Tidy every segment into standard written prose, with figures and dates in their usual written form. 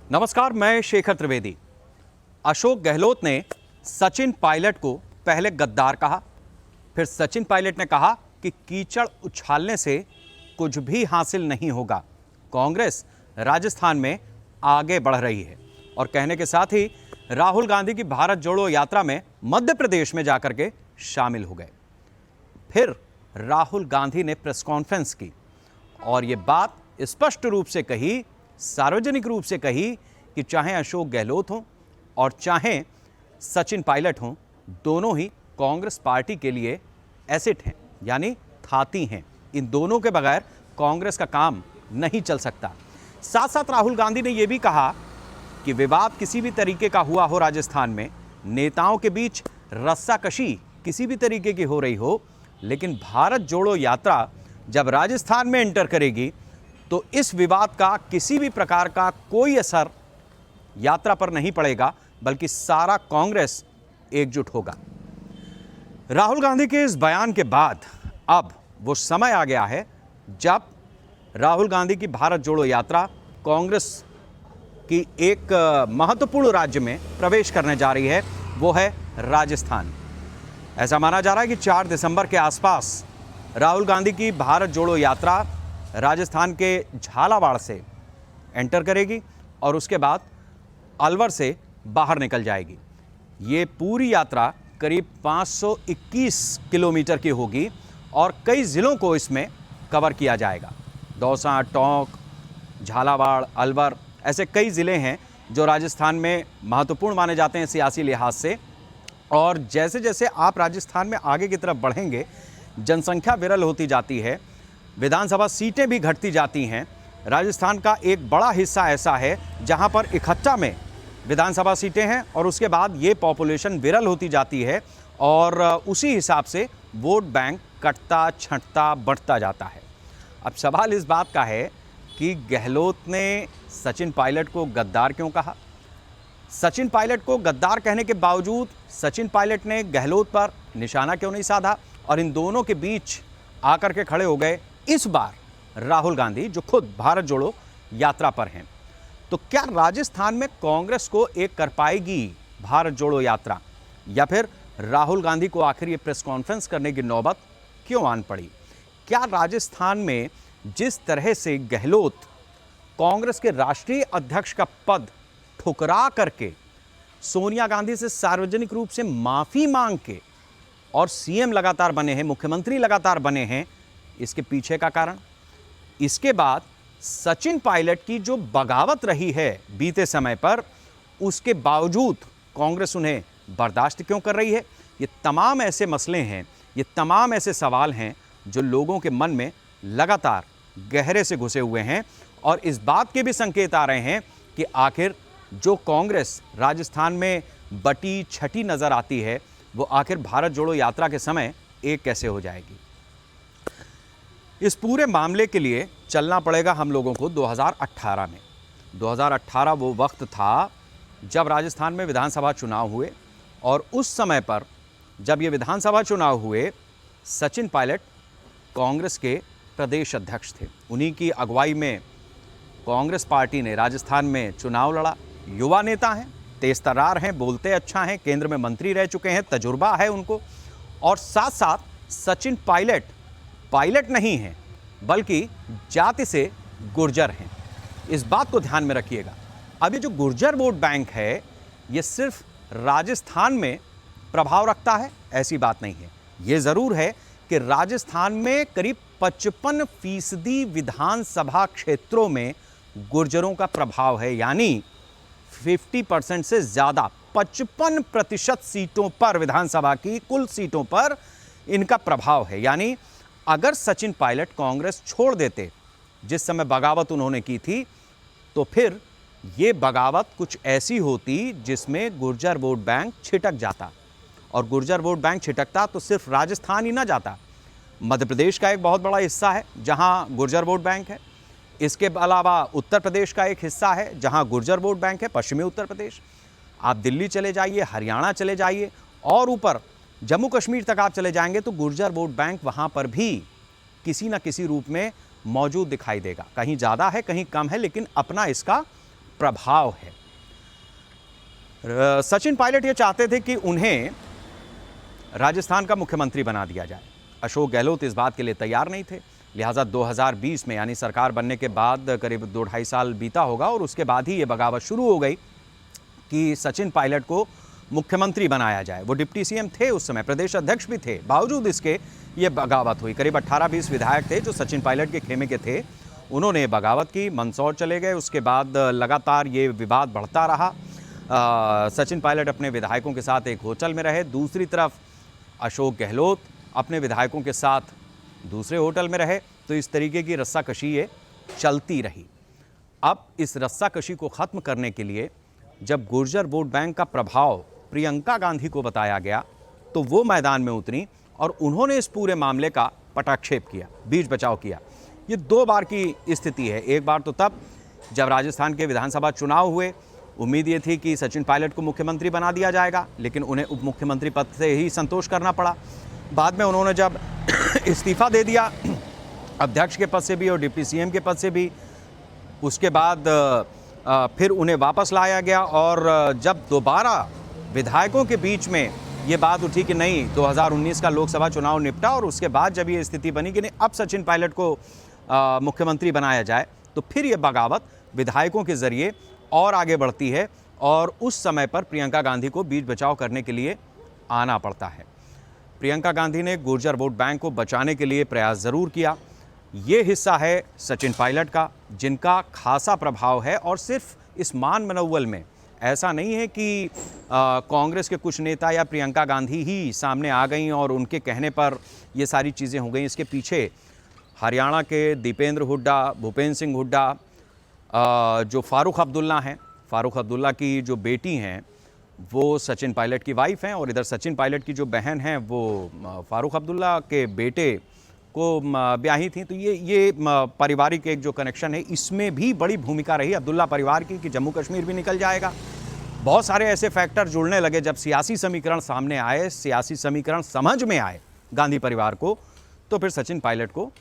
नमस्कार, मैं शेखर त्रिवेदी। अशोक गहलोत ने सचिन पायलट को पहले गद्दार कहा, फिर सचिन पायलट ने कहा कि कीचड़ उछालने से कुछ भी हासिल नहीं होगा, कांग्रेस राजस्थान में आगे बढ़ रही है। और कहने के साथ ही राहुल गांधी की भारत जोड़ो यात्रा में मध्य प्रदेश में जाकर के शामिल हो गए। फिर राहुल गांधी ने प्रेस कॉन्फ्रेंस की और ये बात स्पष्ट रूप से कही, सार्वजनिक रूप से कही कि चाहे अशोक गहलोत हों और चाहे सचिन पायलट हों, दोनों ही कांग्रेस पार्टी के लिए एसेट हैं, यानी थाती हैं। इन दोनों के बगैर कांग्रेस का काम नहीं चल सकता। साथ साथ राहुल गांधी ने यह भी कहा कि विवाद किसी भी तरीके का हुआ हो राजस्थान में, नेताओं के बीच रस्साकशी किसी भी तरीके की हो रही हो, लेकिन भारत जोड़ो यात्रा जब राजस्थान में एंटर करेगी तो इस विवाद का किसी भी प्रकार का कोई असर यात्रा पर नहीं पड़ेगा, बल्कि सारा कांग्रेस एकजुट होगा। राहुल गांधी के इस बयान के बाद अब वो समय आ गया है जब राहुल गांधी की भारत जोड़ो यात्रा कांग्रेस की एक महत्वपूर्ण राज्य में प्रवेश करने जा रही है, वो है राजस्थान। ऐसा माना जा रहा है कि 4 दिसंबर के आसपास राहुल गांधी की भारत जोड़ो यात्रा राजस्थान के झालावाड़ से एंटर करेगी और उसके बाद अलवर से बाहर निकल जाएगी। ये पूरी यात्रा करीब 521 किलोमीटर की होगी और कई ज़िलों को इसमें कवर किया जाएगा। दौसा, टोंक, झालावाड़, अलवर, ऐसे कई ज़िले हैं जो राजस्थान में महत्वपूर्ण माने जाते हैं सियासी लिहाज से। और जैसे जैसे आप राजस्थान में आगे की तरफ बढ़ेंगे, जनसंख्या विरल होती जाती है, विधानसभा सीटें भी घटती जाती हैं। राजस्थान का एक बड़ा हिस्सा ऐसा है जहां पर इकट्ठा में विधानसभा सीटें हैं और उसके बाद ये पॉपुलेशन विरल होती जाती है और उसी हिसाब से वोट बैंक कटता, छंटता, बढ़ता जाता है। अब सवाल इस बात का है कि गहलोत ने सचिन पायलट को गद्दार क्यों कहा? सचिन पायलट को गद्दार कहने के बावजूद सचिन पायलट ने गहलोत पर निशाना क्यों नहीं साधा और इन दोनों के बीच आकर के खड़े हो गए इस बार राहुल गांधी, जो खुद भारत जोड़ो यात्रा पर हैं? तो क्या राजस्थान में कांग्रेस को एक कर पाएगी भारत जोड़ो यात्रा, या फिर राहुल गांधी को आखिर ये प्रेस कॉन्फ्रेंस करने की नौबत क्यों आन पड़ी? क्या राजस्थान में जिस तरह से गहलोत कांग्रेस के राष्ट्रीय अध्यक्ष का पद ठुकरा करके सोनिया गांधी से सार्वजनिक रूप से माफ़ी मांग के और सीएम लगातार बने हैं, मुख्यमंत्री लगातार बने हैं, इसके पीछे का कारण? इसके बाद सचिन पायलट की जो बगावत रही है बीते समय पर, उसके बावजूद कांग्रेस उन्हें बर्दाश्त क्यों कर रही है? ये तमाम ऐसे मसले हैं, ये तमाम ऐसे सवाल हैं जो लोगों के मन में लगातार गहरे से घुसे हुए हैं और इस बात के भी संकेत आ रहे हैं कि आखिर जो कांग्रेस राजस्थान में बटी छटी नज़र आती है, वो आखिर भारत जोड़ो यात्रा के समय एक कैसे हो जाएगी? इस पूरे मामले के लिए चलना पड़ेगा हम लोगों को 2018 में। 2018 वो वक्त था जब राजस्थान में विधानसभा चुनाव हुए और उस समय पर जब ये विधानसभा चुनाव हुए, सचिन पायलट कांग्रेस के प्रदेश अध्यक्ष थे। उन्हीं की अगुवाई में कांग्रेस पार्टी ने राजस्थान में चुनाव लड़ा। युवा नेता हैं, तेज तर्रार हैं, बोलते अच्छा हैं, केंद्र में मंत्री रह चुके हैं, तजुर्बा है उनको। और साथ साथ सचिन पायलट नहीं हैं, बल्कि जाति से गुर्जर हैं। इस बात को ध्यान में रखिएगा। अब ये जो गुर्जर वोट बैंक है, ये सिर्फ राजस्थान में प्रभाव रखता है, ऐसी बात नहीं है। ये ज़रूर है कि राजस्थान में करीब 55% विधानसभा क्षेत्रों में गुर्जरों का प्रभाव है, यानी 50% से ज़्यादा, 55% सीटों पर, विधानसभा की कुल सीटों पर इनका प्रभाव है। यानी अगर सचिन पायलट कांग्रेस छोड़ देते जिस समय बगावत उन्होंने की थी, तो फिर ये बगावत कुछ ऐसी होती जिसमें गुर्जर वोट बैंक छिटक जाता। और गुर्जर वोट बैंक छिटकता तो सिर्फ राजस्थान ही ना जाता, मध्य प्रदेश का एक बहुत बड़ा हिस्सा है जहां गुर्जर वोट बैंक है। इसके अलावा उत्तर प्रदेश का एक हिस्सा है जहां गुर्जर वोट बैंक है, पश्चिमी उत्तर प्रदेश। आप दिल्ली चले जाइए, हरियाणा चले जाइए और ऊपर जम्मू कश्मीर तक आप चले जाएंगे तो गुर्जर वोट बैंक वहाँ पर भी किसी न किसी रूप में मौजूद दिखाई देगा। कहीं ज़्यादा है, कहीं कम है, लेकिन अपना इसका प्रभाव है। सचिन पायलट ये चाहते थे कि उन्हें राजस्थान का मुख्यमंत्री बना दिया जाए। अशोक गहलोत इस बात के लिए तैयार नहीं थे। लिहाजा 2020 में यानी सरकार बनने के बाद करीब 2-2.5 साल बीता होगा और उसके बाद ही ये बगावत शुरू हो गई कि सचिन पायलट को मुख्यमंत्री बनाया जाए। वो डिप्टी सीएम थे उस समय, प्रदेश अध्यक्ष भी थे, बावजूद इसके ये बगावत हुई। करीब 18-20 विधायक थे जो सचिन पायलट के खेमे के थे, उन्होंने बगावत की, मंदसौर चले गए। उसके बाद लगातार ये विवाद बढ़ता रहा। सचिन पायलट अपने विधायकों के साथ एक होटल में रहे, दूसरी तरफ अशोक गहलोत अपने विधायकों के साथ दूसरे होटल में रहे। तो इस तरीके की रस्साकशी ये चलती रही। अब इस रस्साकशी को ख़त्म करने के लिए जब गुर्जर वोट बैंक का प्रभाव प्रियंका गांधी को बताया गया तो वो मैदान में उतरी और उन्होंने इस पूरे मामले का पटाक्षेप किया, बीच बचाव किया। ये 2 बार की स्थिति है। एक बार तो तब जब राजस्थान के विधानसभा चुनाव हुए, उम्मीद ये थी कि सचिन पायलट को मुख्यमंत्री बना दिया जाएगा, लेकिन उन्हें उप मुख्यमंत्री पद से ही संतोष करना पड़ा। बाद में उन्होंने जब इस्तीफा दे दिया अध्यक्ष के पद से भी और डिप्टी सीएम के पद से भी, उसके बाद फिर उन्हें वापस लाया गया। और जब दोबारा विधायकों के बीच में ये बात उठी कि नहीं, 2019 का लोकसभा चुनाव निपटा और उसके बाद जब ये स्थिति बनी कि नहीं अब सचिन पायलट को मुख्यमंत्री बनाया जाए, तो फिर ये बगावत विधायकों के जरिए और आगे बढ़ती है और उस समय पर प्रियंका गांधी को बीच बचाव करने के लिए आना पड़ता है। प्रियंका गांधी ने गुर्जर वोट बैंक को बचाने के लिए प्रयास ज़रूर किया। ये हिस्सा है सचिन पायलट का, जिनका खासा प्रभाव है। और सिर्फ इस मान मनोवल में ऐसा नहीं है कि कांग्रेस के कुछ नेता या प्रियंका गांधी ही सामने आ गई और उनके कहने पर ये सारी चीज़ें हो गई। इसके पीछे हरियाणा के दीपेंद्र हुड्डा, भूपेंद्र सिंह हुड्डा, जो फारूक अब्दुल्ला हैं, फारूक अब्दुल्ला की जो बेटी हैं वो सचिन पायलट की वाइफ हैं और इधर सचिन पायलट की जो बहन हैं वो फारूक अब्दुल्ला के बेटे को ब्याही थी। तो ये पारिवारिक एक जो कनेक्शन है, इसमें भी बड़ी भूमिका रही अब्दुल्ला परिवार की कि जम्मू कश्मीर भी निकल जाएगा। बहुत सारे ऐसे फैक्टर जुड़ने लगे। जब सियासी समीकरण सामने आए, सियासी समीकरण समझ में आए गांधी परिवार को, तो फिर सचिन पायलट को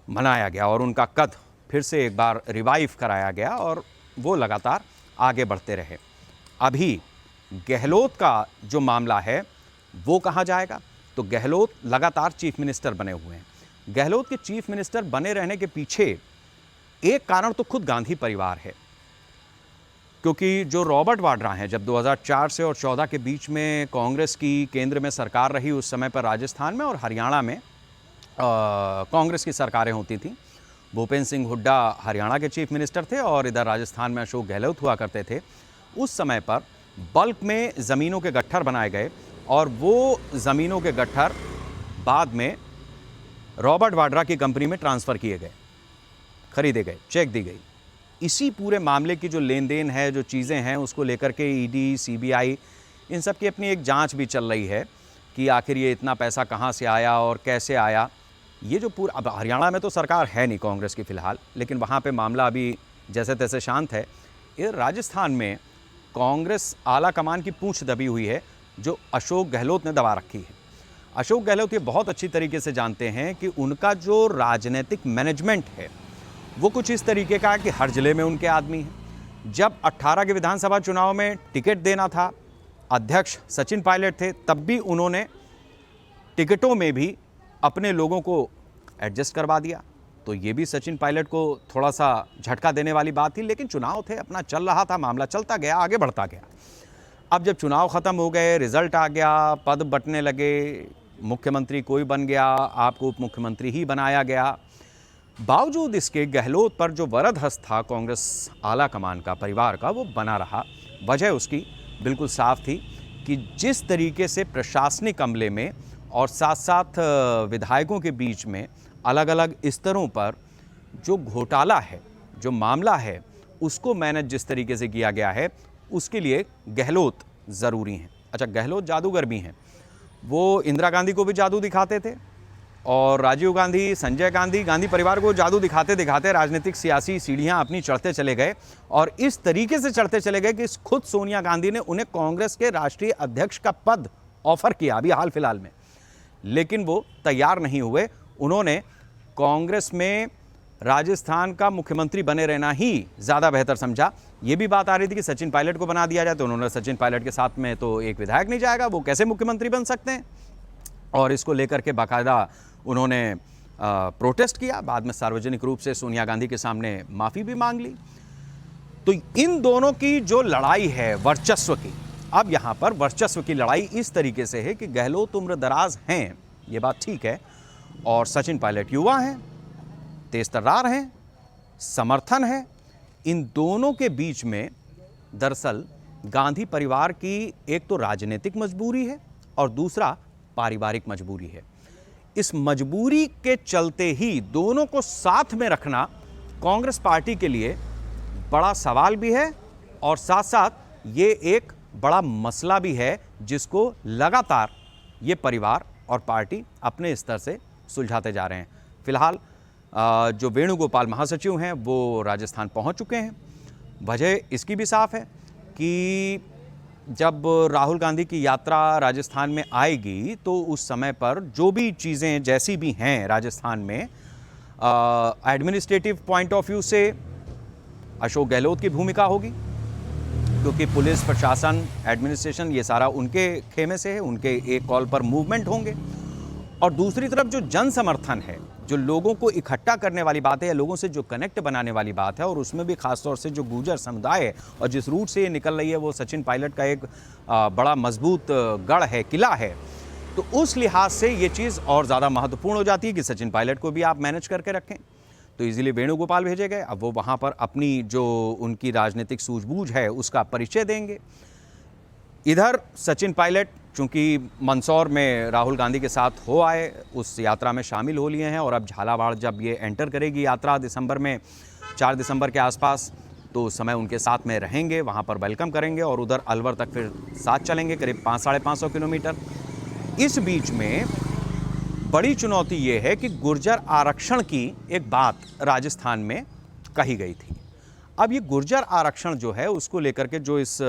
मनाया गया और उनका कद फिर से एक बार रिवाइव कराया गया और वो लगातार आगे बढ़ते रहे। अभी गहलोत का जो मामला है वो कहाँ जाएगा, तो गहलोत लगातार चीफ मिनिस्टर बने हुए हैं। गहलोत के चीफ मिनिस्टर बने रहने के पीछे एक कारण तो खुद गांधी परिवार है, क्योंकि जो रॉबर्ट वाड्रा हैं, जब 2004 से और 14 के बीच में कांग्रेस की केंद्र में सरकार रही, उस समय पर राजस्थान में और हरियाणा में कांग्रेस की सरकारें होती थीं। भूपेंद्र सिंह हुड्डा हरियाणा के चीफ मिनिस्टर थे और इधर राजस्थान में अशोक गहलोत हुआ करते थे। उस समय पर बल्क में ज़मीनों के गट्ठर बनाए गए और वो ज़मीनों के गट्ठर बाद में रॉबर्ट वाड्रा की कंपनी में ट्रांसफ़र किए गए, खरीदे गए, चेक दी गई। इसी पूरे मामले की जो लेन देन है, जो चीज़ें हैं, उसको लेकर के ईडी, सीबीआई, इन सब की अपनी एक जांच भी चल रही है कि आखिर ये इतना पैसा कहाँ से आया और कैसे आया। ये जो पूरा, अब हरियाणा में तो सरकार है नहीं कांग्रेस की फ़िलहाल, लेकिन वहाँ पे मामला अभी जैसे तैसे शांत है। इधर राजस्थान में कांग्रेस आला कमान की पूंछ दबी हुई है, जो अशोक गहलोत ने दबा रखी है। अशोक गहलोत ये बहुत अच्छी तरीके से जानते हैं कि उनका जो राजनीतिक मैनेजमेंट है वो कुछ इस तरीके का है कि हर ज़िले में उनके आदमी हैं। जब 18 के विधानसभा चुनाव में टिकट देना था, अध्यक्ष सचिन पायलट थे, तब भी उन्होंने टिकटों में भी अपने लोगों को एडजस्ट करवा दिया। तो ये भी सचिन पायलट को थोड़ा सा झटका देने वाली बात थी, लेकिन चुनाव थे, अपना चल रहा था, मामला चलता गया, आगे बढ़ता गया। अब जब चुनाव ख़त्म हो गए, रिजल्ट आ गया, पद बंटने लगे, मुख्यमंत्री कोई बन गया, आपको उप मुख्यमंत्री ही बनाया गया। बावजूद इसके गहलोत पर जो वरद हस्त था कांग्रेस आला कमान का, परिवार का, वो बना रहा। वजह उसकी बिल्कुल साफ थी कि जिस तरीके से प्रशासनिक अमले में और साथ साथ विधायकों के बीच में अलग अलग स्तरों पर जो घोटाला है, जो मामला है, उसको मैनेज जिस तरीके से किया गया है, उसके लिए गहलोत ज़रूरी हैं। अच्छा, गहलोत जादूगर भी हैं। वो इंदिरा गांधी को भी जादू दिखाते थे और राजीव गांधी, संजय गांधी, गांधी परिवार को जादू दिखाते दिखाते राजनीतिक सियासी सीढ़ियां अपनी चढ़ते चले गए और इस तरीके से चढ़ते चले गए कि खुद सोनिया गांधी ने उन्हें कांग्रेस के राष्ट्रीय अध्यक्ष का पद ऑफर किया अभी हाल फिलहाल में, लेकिन वो तैयार नहीं हुए। उन्होंने कांग्रेस में राजस्थान का मुख्यमंत्री बने रहना ही ज़्यादा बेहतर समझा। ये भी बात आ रही थी कि सचिन पायलट को बना दिया जाए, तो उन्होंने सचिन पायलट के साथ में तो एक विधायक नहीं जाएगा, वो कैसे मुख्यमंत्री बन सकते हैं, और इसको लेकर के बाकायदा उन्होंने प्रोटेस्ट किया। बाद में सार्वजनिक रूप से सोनिया गांधी के सामने माफ़ी भी मांग ली। तो इन दोनों की जो लड़ाई है वर्चस्व की, अब यहाँ पर वर्चस्व की लड़ाई इस तरीके से है कि गहलोत उम्रदराज हैं, ये बात ठीक है, और सचिन पायलट युवा हैं, तेज तर्रार हैं, समर्थन है। इन दोनों के बीच में दरअसल गांधी परिवार की एक तो राजनीतिक मजबूरी है और दूसरा पारिवारिक मजबूरी है। इस मजबूरी के चलते ही दोनों को साथ में रखना कांग्रेस पार्टी के लिए बड़ा सवाल भी है, और साथ साथ ये एक बड़ा मसला भी है जिसको लगातार ये परिवार और पार्टी अपने स्तर से सुलझाते जा रहे हैं। फिलहाल जो वेणुगोपाल महासचिव हैं वो राजस्थान पहुंच चुके हैं। वजह इसकी भी साफ है कि जब राहुल गांधी की यात्रा राजस्थान में आएगी तो उस समय पर जो भी चीज़ें जैसी भी हैं राजस्थान में, एडमिनिस्ट्रेटिव पॉइंट ऑफ व्यू से अशोक गहलोत की भूमिका होगी, क्योंकि पुलिस प्रशासन एडमिनिस्ट्रेशन ये सारा उनके खेमे से है, उनके एक कॉल पर मूवमेंट होंगे। और दूसरी तरफ जो जन समर्थन है, जो लोगों को इकट्ठा करने वाली बात है या लोगों से जो कनेक्ट बनाने वाली बात है, और उसमें भी खासतौर से जो गुर्जर समुदाय है और जिस रूट से ये निकल रही है वो सचिन पायलट का एक बड़ा मजबूत गढ़ है, किला है, तो उस लिहाज से ये चीज़ और ज़्यादा महत्वपूर्ण हो जाती है कि सचिन पायलट को भी आप मैनेज करके रखें। तो इजीलिए वेणुगोपाल भेजे गए। अब वो वहाँ पर अपनी जो उनकी राजनीतिक सूझबूझ है उसका परिचय देंगे। इधर सचिन पायलट चूँकि मंदसौर में राहुल गांधी के साथ हो आए, उस यात्रा में शामिल हो लिए हैं, और अब झालावाड़ जब ये एंटर करेगी यात्रा दिसंबर में, 4 दिसंबर के आसपास, तो उस समय उनके साथ में रहेंगे, वहाँ पर वेलकम करेंगे और उधर अलवर तक फिर साथ चलेंगे, करीब 500-550 किलोमीटर। इस बीच में बड़ी चुनौती ये है कि गुर्जर आरक्षण की एक बात राजस्थान में कही गई थी। अब ये गुर्जर आरक्षण जो है उसको लेकर के जो इस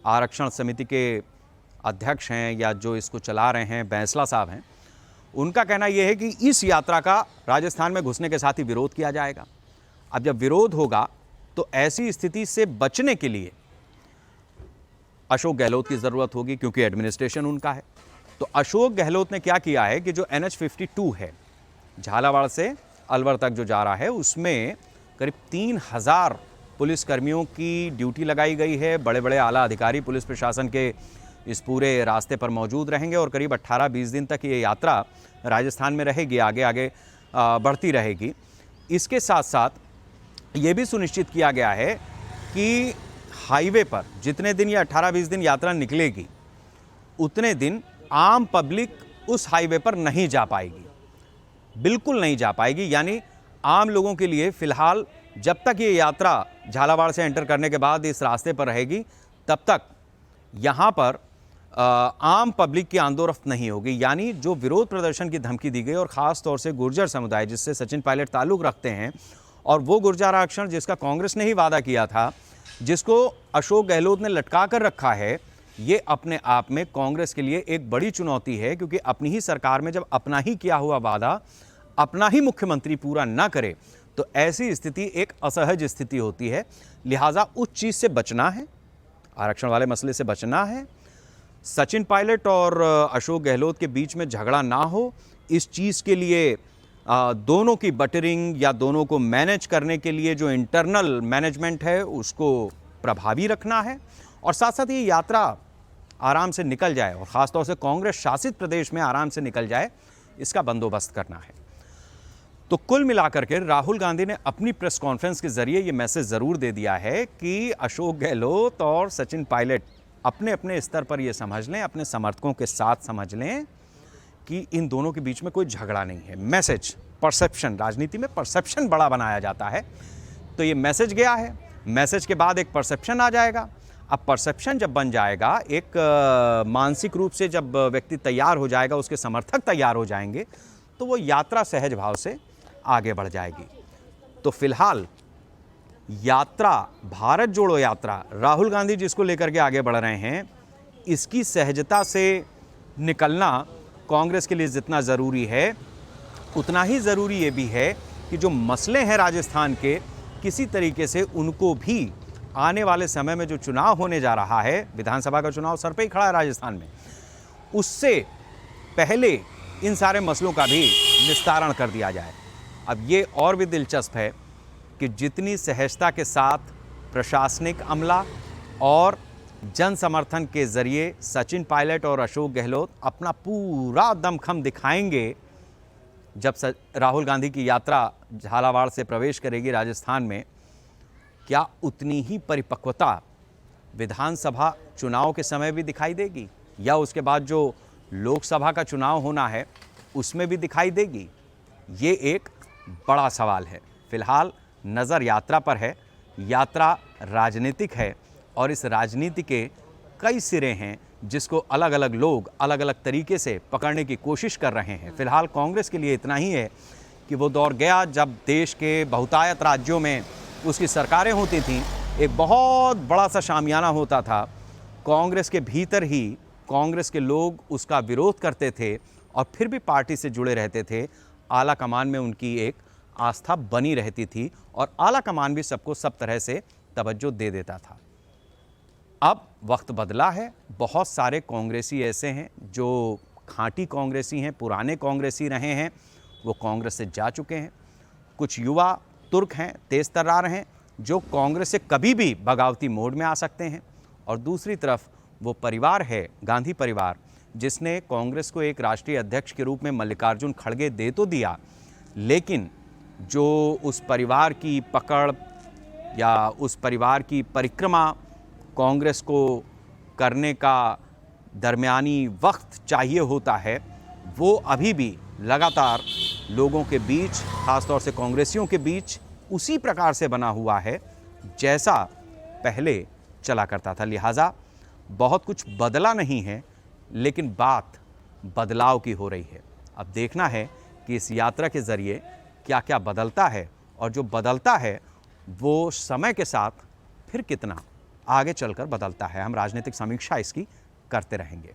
आरक्षण समिति के अध्यक्ष हैं या जो इसको चला रहे हैं बैंसला साहब हैं, उनका कहना यह है कि इस यात्रा का राजस्थान में घुसने के साथ ही विरोध किया जाएगा। अब जब विरोध होगा तो ऐसी स्थिति से बचने के लिए अशोक गहलोत की ज़रूरत होगी, क्योंकि एडमिनिस्ट्रेशन उनका है। तो अशोक गहलोत ने क्या किया है कि जो NH-52 है, झालावाड़ से अलवर तक जो जा रहा है, उसमें करीब 3000 पुलिसकर्मियों की ड्यूटी लगाई गई है। बड़े बड़े आला अधिकारी पुलिस प्रशासन के इस पूरे रास्ते पर मौजूद रहेंगे और करीब 18-20 दिन तक ये यात्रा राजस्थान में रहेगी, आगे आगे बढ़ती रहेगी। इसके साथ साथ ये भी सुनिश्चित किया गया है कि हाईवे पर जितने दिन ये 18-20 दिन यात्रा निकलेगी, उतने दिन आम पब्लिक उस हाईवे पर नहीं जा पाएगी, बिल्कुल नहीं जा पाएगी। यानी आम लोगों के लिए फ़िलहाल जब तक ये यात्रा झालावाड़ से एंटर करने के बाद इस रास्ते पर रहेगी, तब तक यहाँ पर आम पब्लिक की आंदोरफ्त नहीं होगी। यानी जो विरोध प्रदर्शन की धमकी दी गई, और ख़ास तौर से गुर्जर समुदाय जिससे सचिन पायलट ताल्लुक़ रखते हैं, और वो गुर्जर आरक्षण जिसका कांग्रेस ने ही वादा किया था, जिसको अशोक गहलोत ने लटका कर रखा है, ये अपने आप में कांग्रेस के लिए एक बड़ी चुनौती है। क्योंकि अपनी ही सरकार में जब अपना ही किया हुआ वादा अपना ही मुख्यमंत्री पूरा ना करे, तो ऐसी स्थिति एक असहज स्थिति होती है। लिहाजा उस चीज़ से बचना है, आरक्षण वाले मसले से बचना है। सचिन पायलट और अशोक गहलोत के बीच में झगड़ा ना हो, इस चीज़ के लिए दोनों की बटरिंग या दोनों को मैनेज करने के लिए जो इंटरनल मैनेजमेंट है उसको प्रभावी रखना है, और साथ साथ ये यात्रा आराम से निकल जाए और ख़ास तौर से कांग्रेस शासित प्रदेश में आराम से निकल जाए, इसका बंदोबस्त करना है। तो कुल मिलाकर के राहुल गांधी ने अपनी प्रेस कॉन्फ्रेंस के जरिए ये मैसेज ज़रूर दे दिया है कि अशोक गहलोत और सचिन पायलट अपने अपने स्तर पर ये समझ लें, अपने समर्थकों के साथ समझ लें कि इन दोनों के बीच में कोई झगड़ा नहीं है। मैसेज, परसेप्शन, राजनीति में परसेप्शन बड़ा बनाया जाता है, तो ये मैसेज गया है, मैसेज के बाद एक परसेप्शन आ जाएगा। अब परसेप्शन जब बन जाएगा, एक मानसिक रूप से जब व्यक्ति तैयार हो जाएगा, उसके समर्थक तैयार हो जाएंगे, तो वो यात्रा सहज भाव से आगे बढ़ जाएगी। तो फिलहाल यात्रा, भारत जोड़ो यात्रा, राहुल गांधी जिसको लेकर के आगे बढ़ रहे हैं, इसकी सहजता से निकलना कांग्रेस के लिए जितना ज़रूरी है, उतना ही ज़रूरी ये भी है कि जो मसले हैं राजस्थान के, किसी तरीके से उनको भी आने वाले समय में जो चुनाव होने जा रहा है, विधानसभा का चुनाव सर पे ही खड़ा है राजस्थान में, उससे पहले इन सारे मसलों का भी निस्तारण कर दिया जाए। अब ये और भी दिलचस्प है कि जितनी सहजता के साथ प्रशासनिक अमला और जन समर्थन के जरिए सचिन पायलट और अशोक गहलोत अपना पूरा दमखम दिखाएंगे जब राहुल गांधी की यात्रा झालावाड़ से प्रवेश करेगी राजस्थान में, क्या उतनी ही परिपक्वता विधानसभा चुनाव के समय भी दिखाई देगी या उसके बाद जो लोकसभा का चुनाव होना है उसमें भी दिखाई देगी? ये एक बड़ा सवाल है। फिलहाल नज़र यात्रा पर है। यात्रा राजनीतिक है और इस राजनीति के कई सिरे हैं जिसको अलग अलग लोग अलग अलग तरीके से पकड़ने की कोशिश कर रहे हैं। फिलहाल कांग्रेस के लिए इतना ही है कि वो दौर गया जब देश के बहुतायत राज्यों में उसकी सरकारें होती थीं, एक बहुत बड़ा सा शामियाना होता था, कांग्रेस के भीतर ही कांग्रेस के लोग उसका विरोध करते थे और फिर भी पार्टी से जुड़े रहते थे। आला कमान में उनकी एक आस्था बनी रहती थी और आला कमान भी सबको सब तरह से तवज्जो दे देता था। अब वक्त बदला है। बहुत सारे कांग्रेसी ऐसे हैं जो खांटी कांग्रेसी हैं, पुराने कांग्रेसी रहे हैं, वो कांग्रेस से जा चुके हैं। कुछ युवा तुर्क हैं, तेज तर्रार हैं, जो कांग्रेस से कभी भी बगावती मोड में आ सकते हैं। और दूसरी तरफ वो परिवार है, गांधी परिवार, जिसने कांग्रेस को एक राष्ट्रीय अध्यक्ष के रूप में मल्लिकार्जुन खड़गे दे तो दिया, लेकिन जो उस परिवार की पकड़ या उस परिवार की परिक्रमा कांग्रेस को करने का दरमियानी वक्त चाहिए होता है, वो अभी भी लगातार लोगों के बीच, ख़ासतौर से कांग्रेसियों के बीच उसी प्रकार से बना हुआ है जैसा पहले चला करता था। लिहाजा बहुत कुछ बदला नहीं है, लेकिन बात बदलाव की हो रही है। अब देखना है कि इस यात्रा के ज़रिए क्या क्या बदलता है और जो बदलता है वो समय के साथ फिर कितना आगे चलकर बदलता है। हम राजनीतिक समीक्षा इसकी करते रहेंगे।